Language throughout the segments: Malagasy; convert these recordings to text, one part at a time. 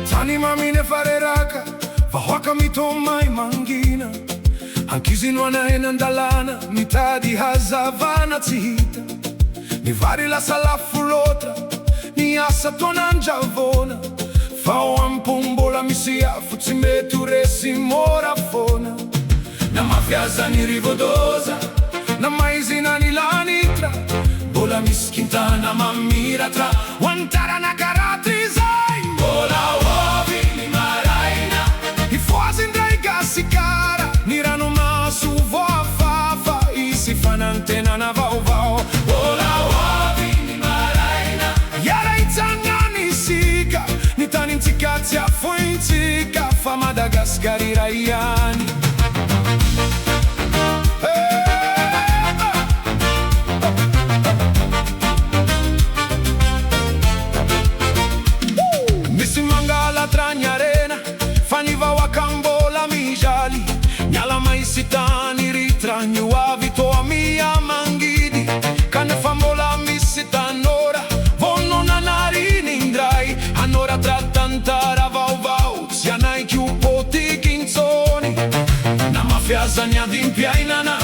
Tani mamine fare raka, vahoaka mitomai mangina. Ankizy no anahy andalana, mitady hazavana tsy hita. Ny vary lasa lafo loatra, ny asa taona andravoana. Fa ao am-po mbola misy afo, tsy mety ho resy mora foana. Na mafiaza ny rivodoza, na maizina ny lanitra. Mbola misy kintana mamiratra, ho antarana karatry zay. Mbola hoavy ny maraina, hifoazindray gasikara. Ny ranomaso voafafa, isy fanantenana vaovao. Mbola hoavy ny maraina, iara itsangany isika. Ny tanintsika tsy afointsika, fa Madagasikara iray ihany. Misy mangalatra ny arena, fa ny vahoaka mbola mijaly. Miala maisy tany ritra, ny hoavy toa miamangidy. Kanefa mbola misy tanora, vonona narinindray. Hanoratra tantara vaovao, tsy anaiky ho potiky intsony. Na mafiaza ny adim-piainana,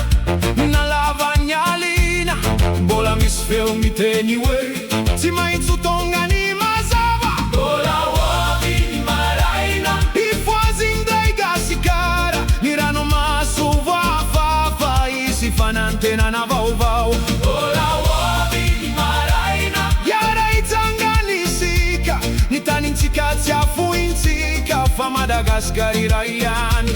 na lava ny alina. Mbola misy feo miteny hoe, tsy maintsy ho tonga ny mazava. Mbola hoavy ny maraina, hifoazindray gasikara. Ny ranomaso voafafa, isy fanantenana vaovao. Mbola hoavy ny maraina, iara itsangany isika. Ny tanintsika tsy afointsika, fa Madagasikara iray ihany.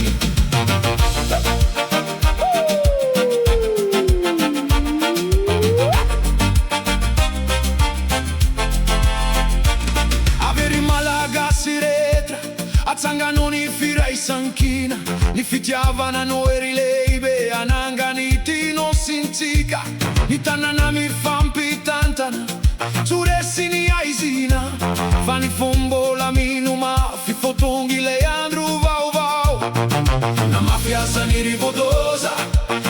Avery malagasy rehetra, atsangano ny firaisankina. Ny fitiavana no ery lehibe, anangany tinosintsika. Ny tanana mifampitantana, tsoresy ny aizina. Fa ny fombola minoma, fifotongy le andro vaovao. Na mafiasa ny rivodoza,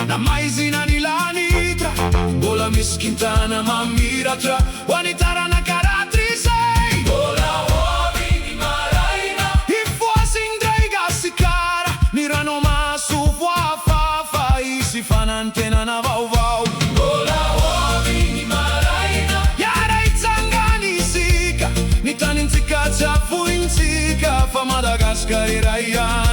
na maizina ny lanitra. Mbola misy kintana mamiratra, ho anitarana karatry zay. Mbola hoavy ny maraina, hifoazindray gasikara. Ny ranomaso voafafa, isy fanantenana vaovao. Mbola hoavy ny maraina, iara itsangany isika. Ny tanintsika tsy afointsika, fa Madagasikara iray ihany.